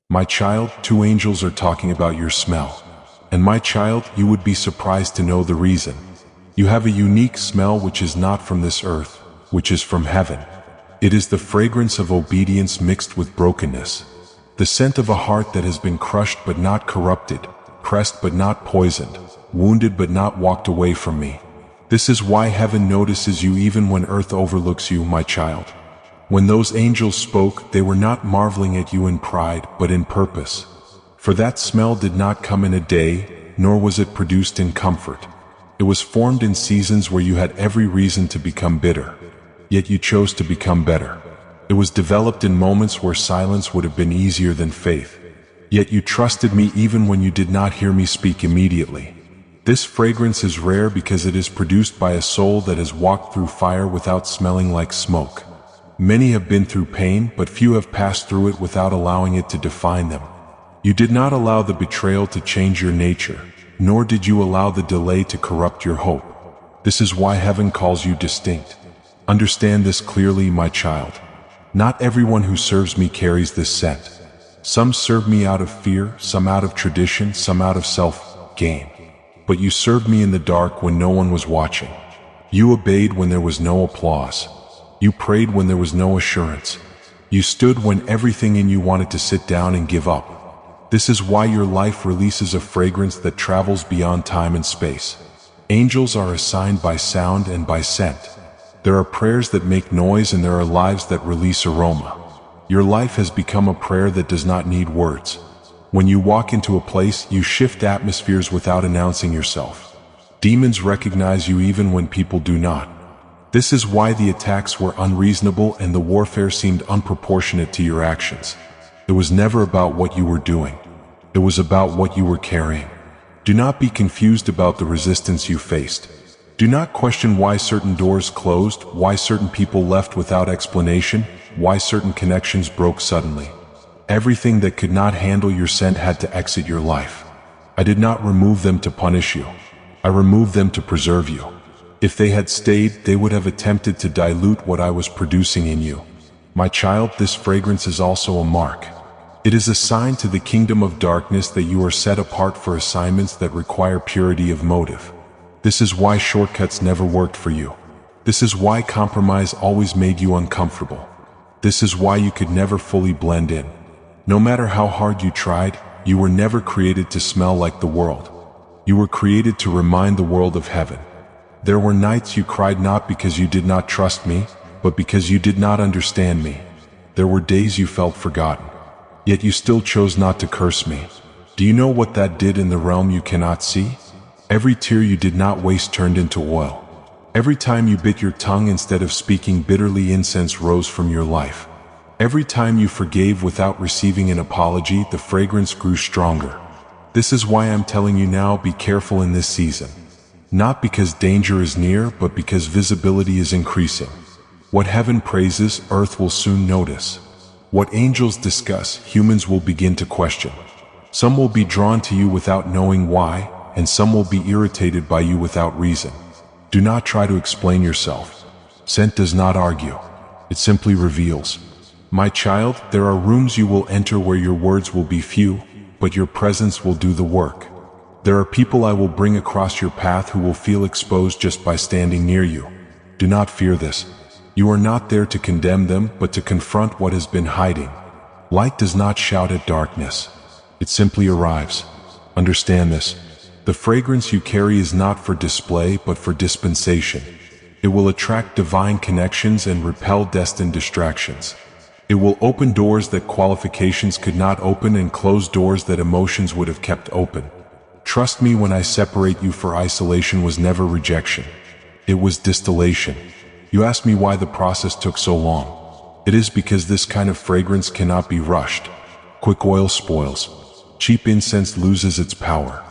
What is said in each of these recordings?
My child, two angels are talking about your smell. And my child, you would be surprised to know the reason. You have a unique smell which is not from this earth, which is from heaven. It is the fragrance of obedience mixed with brokenness. The scent of a heart that has been crushed but not corrupted, pressed but not poisoned, wounded but not walked away from me. This is why heaven notices you even when earth overlooks you, my child. When those angels spoke, they were not marveling at you in pride, but in purpose. For that smell did not come in a day, nor was it produced in comfort. It was formed in seasons where you had every reason to become bitter. Yet you chose to become better. It was developed in moments where silence would have been easier than faith. Yet you trusted me even when you did not hear me speak immediately. This fragrance is rare because it is produced by a soul that has walked through fire without smelling like smoke. Many have been through pain, but few have passed through it without allowing it to define them. You did not allow the betrayal to change your nature, nor did you allow the delay to corrupt your hope. This is why heaven calls you distinct. Understand this clearly, my child. Not everyone who serves me carries this scent. Some serve me out of fear, some out of tradition, some out of self-gain. But you served me in the dark when no one was watching. You obeyed when there was no applause. You prayed when there was no assurance. You stood when everything in you wanted to sit down and give up. This is why your life releases a fragrance that travels beyond time and space. Angels are assigned by sound and by scent. There are prayers that make noise and there are lives that release aroma. Your life has become a prayer that does not need words. When you walk into a place, you shift atmospheres without announcing yourself. Demons recognize you even when people do not. This is why the attacks were unreasonable and the warfare seemed unproportionate to your actions. It was never about what you were doing. It was about what you were carrying. Do not be confused about the resistance you faced. Do not question why certain doors closed, why certain people left without explanation, why certain connections broke suddenly. Everything that could not handle your scent had to exit your life. I did not remove them to punish you. I removed them to preserve you. If they had stayed, they would have attempted to dilute what I was producing in you. My child, this fragrance is also a mark. It is a sign to the kingdom of darkness that you are set apart for assignments that require purity of motive. This is why shortcuts never worked for you. This is why compromise always made you uncomfortable. This is why you could never fully blend in. No matter how hard you tried, you were never created to smell like the world. You were created to remind the world of heaven. There were nights you cried not because you did not trust me, but because you did not understand me. There were days you felt forgotten. Yet you still chose not to curse me. Do you know what that did in the realm you cannot see? Every tear you did not waste turned into oil. Every time you bit your tongue instead of speaking bitterly, incense rose from your life. Every time you forgave without receiving an apology, the fragrance grew stronger. This is why I'm telling you now, be careful in this season. Not because danger is near, but because visibility is increasing. What heaven praises, earth will soon notice. What angels discuss, humans will begin to question. Some will be drawn to you without knowing why, and some will be irritated by you without reason. Do not try to explain yourself. Scent does not argue. It simply reveals. My child, there are rooms you will enter where your words will be few, but your presence will do the work. There are people I will bring across your path who will feel exposed just by standing near you. Do not fear this. You are not there to condemn them, but to confront what has been hiding. Light does not shout at darkness. It simply arrives. Understand this. The fragrance you carry is not for display, but for dispensation. It will attract divine connections and repel destined distractions. It will open doors that qualifications could not open and close doors that emotions would have kept open. Trust me when I separate you, for isolation was never rejection. It was distillation. You ask me why the process took so long. It is because this kind of fragrance cannot be rushed. Quick oil spoils. Cheap incense loses its power.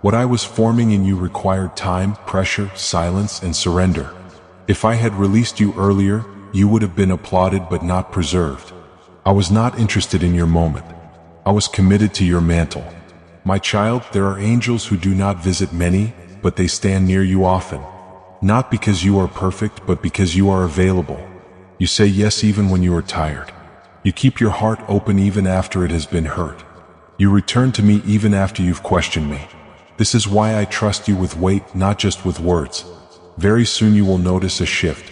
What I was forming in you required time, pressure, silence, and surrender. If I had released you earlier, you would have been applauded but not preserved. I was not interested in your moment. I was committed to your mantle. My child, there are angels who do not visit many, but they stand near you often. Not because you are perfect, but because you are available. You say yes even when you are tired. You keep your heart open even after it has been hurt. You return to me even after you've questioned me. This is why I trust you with weight, not just with words. Very soon you will notice a shift.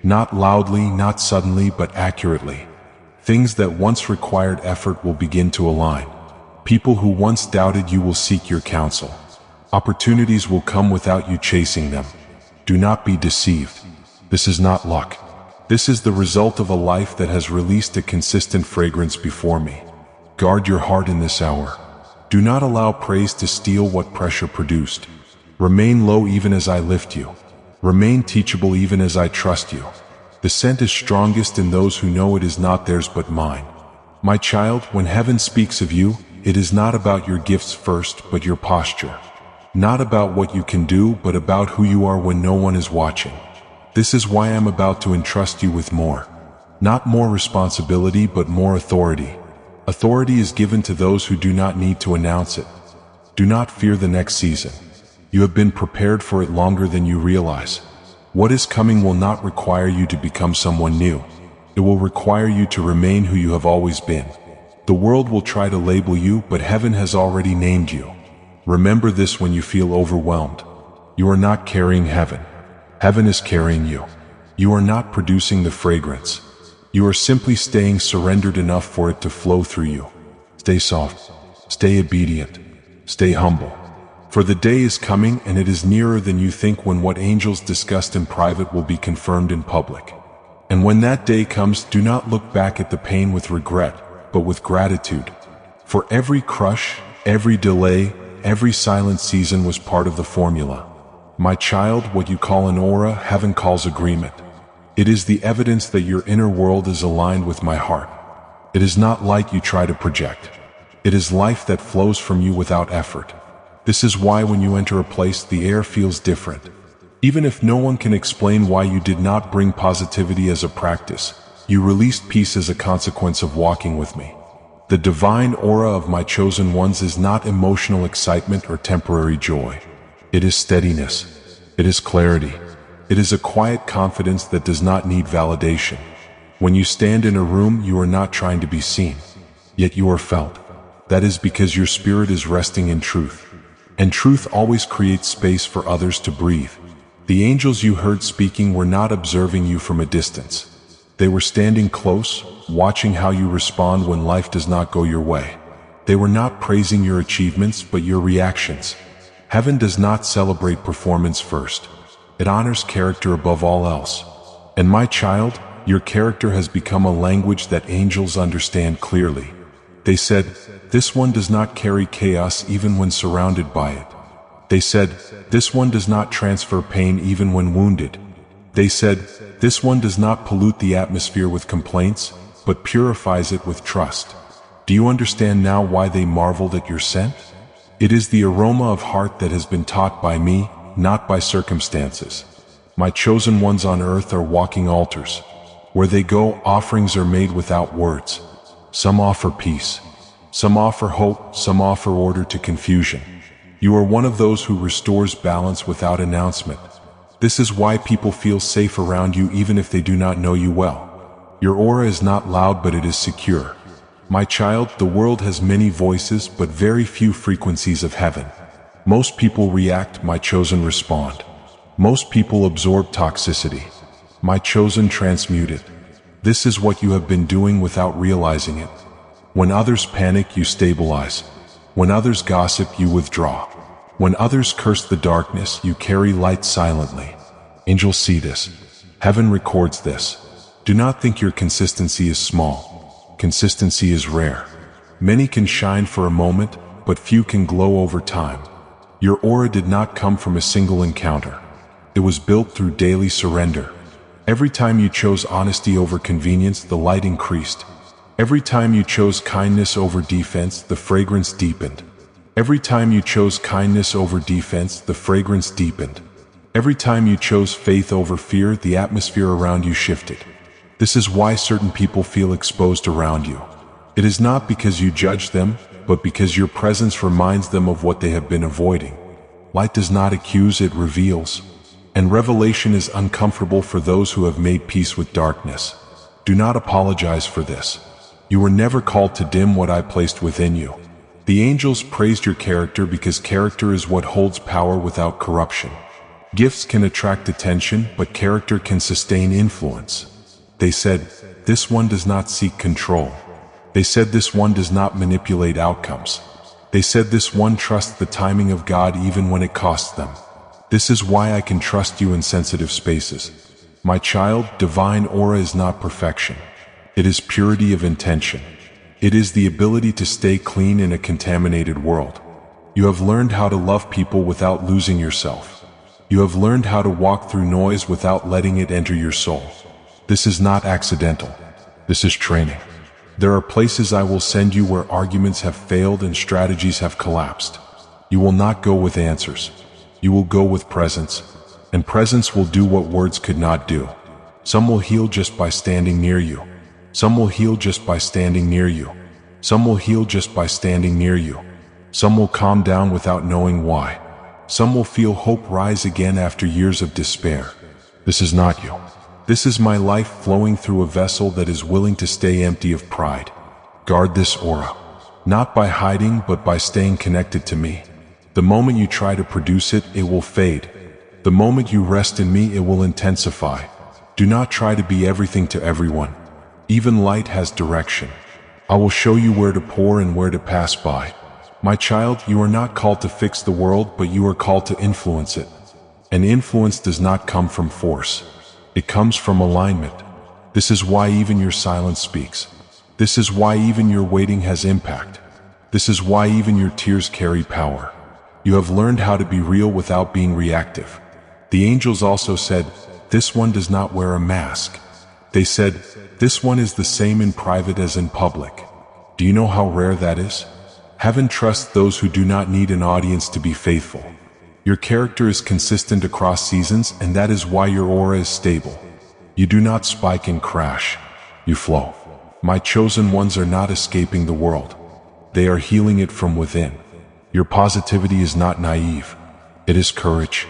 Not loudly, not suddenly, but accurately. Things that once required effort will begin to align. People who once doubted you will seek your counsel. Opportunities will come without you chasing them. Do not be deceived. This is not luck. This is the result of a life that has released a consistent fragrance before me. Guard your heart in this hour. Do not allow praise to steal what pressure produced. Remain low even as I lift you. Remain teachable even as I trust you. The scent is strongest in those who know it is not theirs but mine. My child, when heaven speaks of you, it is not about your gifts first, but your posture. Not about what you can do, but about who you are when no one is watching. This is why I'm about to entrust you with more. Not more responsibility, but more authority. Authority is given to those who do not need to announce it. Do not fear the next season. You have been prepared for it longer than you realize. What is coming will not require you to become someone new. It will require you to remain who you have always been. The world will try to label you, but heaven has already named you. Remember this when you feel overwhelmed. You are not carrying heaven. Heaven is carrying you. You are not producing the fragrance. You are simply staying surrendered enough for it to flow through you. Stay soft. Stay obedient. Stay humble. For the day is coming, and it is nearer than you think, when what angels discussed in private will be confirmed in public. And when that day comes, do not look back at the pain with regret, but with gratitude. For every crush, every delay, every silent season was part of the formula. My child, what you call an aura, heaven calls agreement. It is the evidence that your inner world is aligned with my heart. It is not light you try to project. It is life that flows from you without effort. This is why when you enter a place, the air feels different. Even if no one can explain why you did not bring positivity as a practice, you released peace as a consequence of walking with me. The divine aura of my chosen ones is not emotional excitement or temporary joy. It is steadiness. It is clarity. It is a quiet confidence that does not need validation. When you stand in a room, you are not trying to be seen, yet you are felt. That is because your spirit is resting in truth. And truth always creates space for others to breathe. The angels you heard speaking were not observing you from a distance. They were standing close, watching how you respond when life does not go your way. They were not praising your achievements, but your reactions. Heaven does not celebrate performance first. It honors character above all else. And my child, your character has become a language that angels understand clearly. They said, "This one does not carry chaos even when surrounded by it." They said, "This one does not transfer pain even when wounded." They said, "This one does not pollute the atmosphere with complaints, but purifies it with trust." Do you understand now why they marveled at your scent? It is the aroma of heart that has been taught by me, not by circumstances. My chosen ones on earth are walking altars. Where they go, offerings are made without words. Some offer peace. Some offer hope. Some offer order to confusion. You are one of those who restores balance without announcement. This is why people feel safe around you even if they do not know you well. Your aura is not loud, but it is secure. My child, the world has many voices, but very few frequencies of heaven. Most people react, my chosen respond. Most people absorb toxicity. My chosen transmute it. This is what you have been doing without realizing it. When others panic, you stabilize. When others gossip, you withdraw. When others curse the darkness, you carry light silently. Angels see this. Heaven records this. Do not think your consistency is small. Consistency is rare. Many can shine for a moment, but few can glow over time. Your aura did not come from a single encounter. It was built through daily surrender. Every time you chose honesty over convenience, the light increased. Every time you chose kindness over defense, the fragrance deepened. Every time you chose kindness over defense, the fragrance deepened. Every time you chose faith over fear, the atmosphere around you shifted. This is why certain people feel exposed around you. It is not because you judge them, but because your presence reminds them of what they have been avoiding. Light does not accuse, it reveals. And revelation is uncomfortable for those who have made peace with darkness. Do not apologize for this. You were never called to dim what I placed within you. The angels praised your character because character is what holds power without corruption. Gifts can attract attention, but character can sustain influence. They said, "This one does not seek control." They said, "This one does not manipulate outcomes." They said, "This one trusts the timing of God even when it costs them." This is why I can trust you in sensitive spaces. My child, divine aura is not perfection. It is purity of intention. It is the ability to stay clean in a contaminated world. You have learned how to love people without losing yourself. You have learned how to walk through noise without letting it enter your soul. This is not accidental. This is training. There are places I will send you where arguments have failed and strategies have collapsed. You will not go with answers. You will go with presence, and presence will do what words could not do. Some will heal just by standing near you. Some will heal just by standing near you. Some will heal just by standing near you. Some will calm down without knowing why. Some will feel hope rise again after years of despair. This is not you. This is my life flowing through a vessel that is willing to stay empty of pride. Guard this aura, not by hiding but by staying connected to me. The moment you try to produce it, it will fade. The moment you rest in me, it will intensify. Do not try to be everything to everyone. Even light has direction. I will show you where to pour and where to pass by. My child, you are not called to fix the world, but you are called to influence it. And influence does not come from force. It comes from alignment. This is why even your silence speaks. This is why even your waiting has impact. This is why even your tears carry power. You have learned how to be real without being reactive. The angels also said, "This one does not wear a mask." They said, "This one is the same in private as in public." Do you know how rare that is? Heaven trusts those who do not need an audience to be faithful. Your character is consistent across seasons, and that is why your aura is stable. You do not spike and crash. You flow. My chosen ones are not escaping the world. They are healing it from within. Your positivity is not naive. It is courage.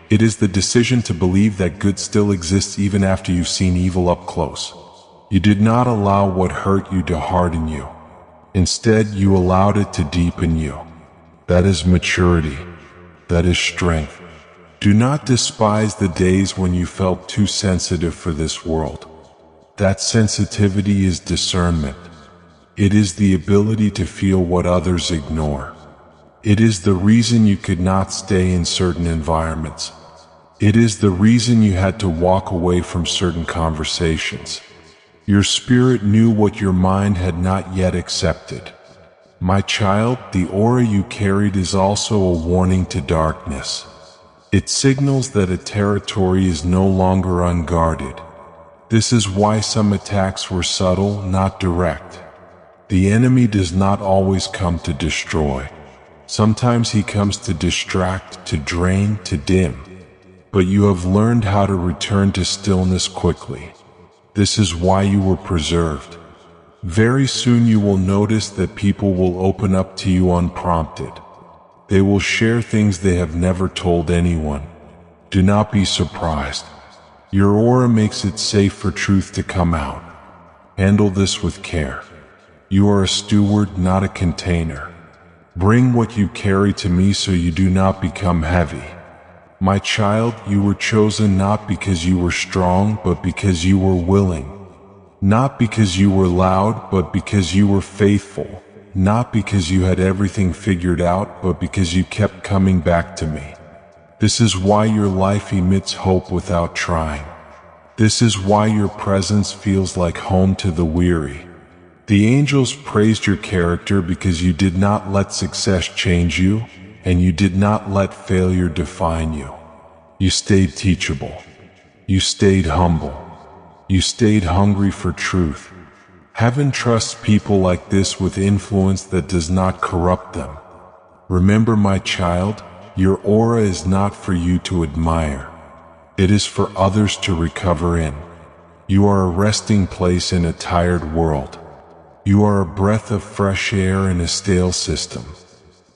It is the decision to believe that good still exists even after you've seen evil up close. You did not allow what hurt you to harden you. Instead, you allowed it to deepen you. That is maturity. That is strength. Do not despise the days when you felt too sensitive for this world. That sensitivity is discernment. It is the ability to feel what others ignore. It is the reason you could not stay in certain environments. It is the reason you had to walk away from certain conversations. Your spirit knew what your mind had not yet accepted. My child, the aura you carried is also a warning to darkness. It signals that a territory is no longer unguarded. This is why some attacks were subtle, not direct. The enemy does not always come to destroy. Sometimes he comes to distract, to drain, to dim. But you have learned how to return to stillness quickly. This is why you were preserved. Very soon you will notice that people will open up to you unprompted. They will share things they have never told anyone. Do not be surprised. Your aura makes it safe for truth to come out. Handle this with care. You are a steward, not a container. Bring what you carry to me so you do not become heavy. My child, you were chosen not because you were strong, but because you were willing. Not because you were loud, but because you were faithful. Not because you had everything figured out, but because you kept coming back to me. This is why your life emits hope without trying. This is why your presence feels like home to the weary. The angels praised your character because you did not let success change you, and you did not let failure define you. You stayed teachable. You stayed humble. You stayed hungry for truth. Heaven trusts people like this with influence that does not corrupt them. Remember, my child, your aura is not for you to admire. It is for others to recover in. You are a resting place in a tired world. You are a breath of fresh air in a stale system.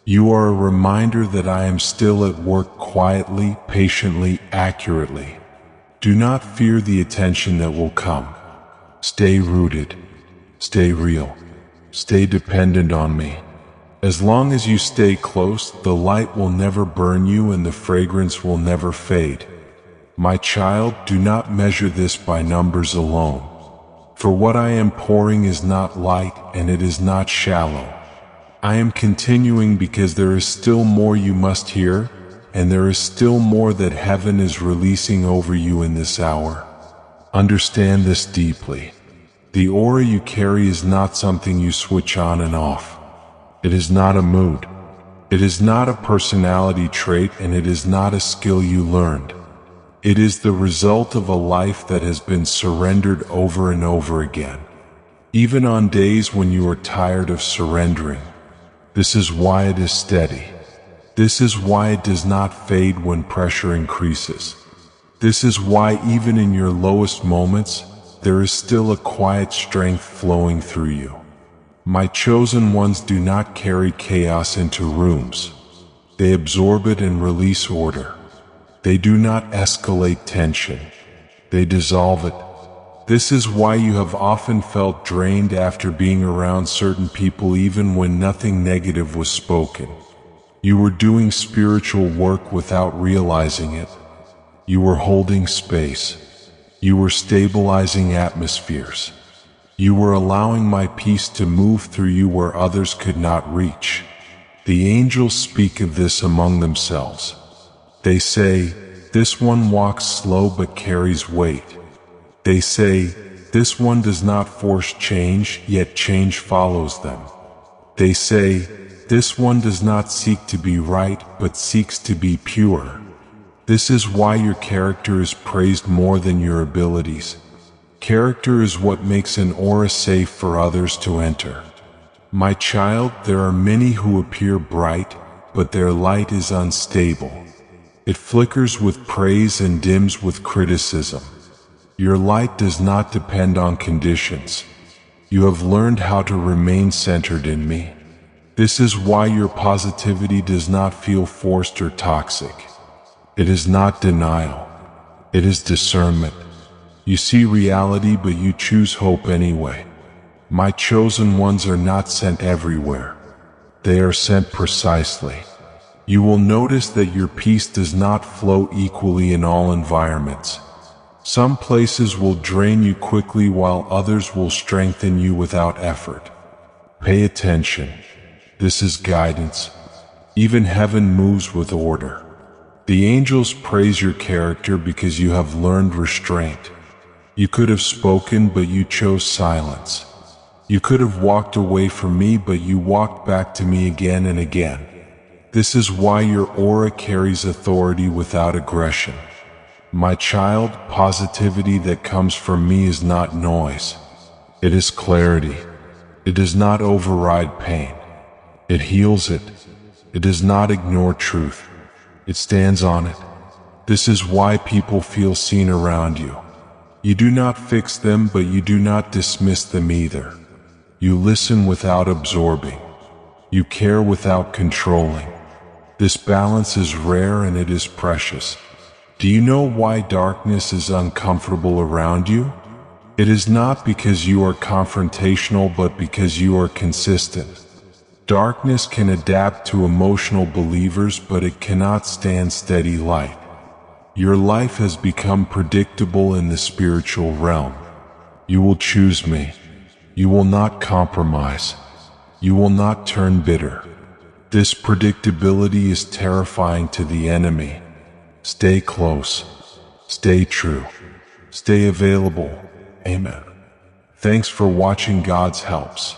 You are a reminder that I am still at work quietly, patiently, accurately. Do not fear the attention that will come. Stay rooted. Stay real. Stay dependent on me. As long as you stay close, the light will never burn you and the fragrance will never fade. My child, do not measure this by numbers alone. For what I am pouring is not light and it is not shallow. I am continuing because there is still more you must hear, and there is still more that heaven is releasing over you in this hour. Understand this deeply. The aura you carry is not something you switch on and off. It is not a mood. It is not a personality trait, and it is not a skill you learned. It is the result of a life that has been surrendered over and over again, even on days when you are tired of surrendering. This is why it is steady. This is why it does not fade when pressure increases. This is why even in your lowest moments, there is still a quiet strength flowing through you. My chosen ones do not carry chaos into rooms. They absorb it and release order. They do not escalate tension. They dissolve it. This is why you have often felt drained after being around certain people even when nothing negative was spoken. You were doing spiritual work without realizing it. You were holding space. You were stabilizing atmospheres. You were allowing my peace to move through you where others could not reach. The angels speak of this among themselves. They say, "This one walks slow but carries weight." They say, "This one does not force change, yet change follows them." They say, "This one does not seek to be right, but seeks to be pure." This is why your character is praised more than your abilities. Character is what makes an aura safe for others to enter. My child, there are many who appear bright, but their light is unstable. It flickers with praise and dims with criticism. Your light does not depend on conditions. You have learned how to remain centered in me. This is why your positivity does not feel forced or toxic. It is not denial. It is discernment. You see reality, but you choose hope anyway. My chosen ones are not sent everywhere. They are sent precisely. You will notice that your peace does not flow equally in all environments. Some places will drain you quickly while others will strengthen you without effort. Pay attention. This is guidance. Even heaven moves with order. The angels praise your character because you have learned restraint. You could have spoken, but you chose silence. You could have walked away from me, but you walked back to me again and again. This is why your aura carries authority without aggression. My child, positivity that comes from me is not noise. It is clarity. It does not override pain. It heals it. It does not ignore truth. It stands on it. This is why people feel seen around you. You do not fix them, but you do not dismiss them either. You listen without absorbing. You care without controlling. This balance is rare and it is precious. Do you know why darkness is uncomfortable around you? It is not because you are confrontational, but because you are consistent. Darkness can adapt to emotional believers, but it cannot stand steady light. Your life has become predictable in the spiritual realm. You will choose me. You will not compromise. You will not turn bitter. This predictability is terrifying to the enemy. Stay close. Stay true. Stay available. Amen. Thanks for watching. God's helps.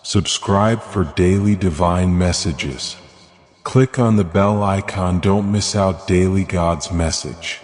Subscribe for daily divine messages. Click on the bell icon. Don't miss out daily God's message.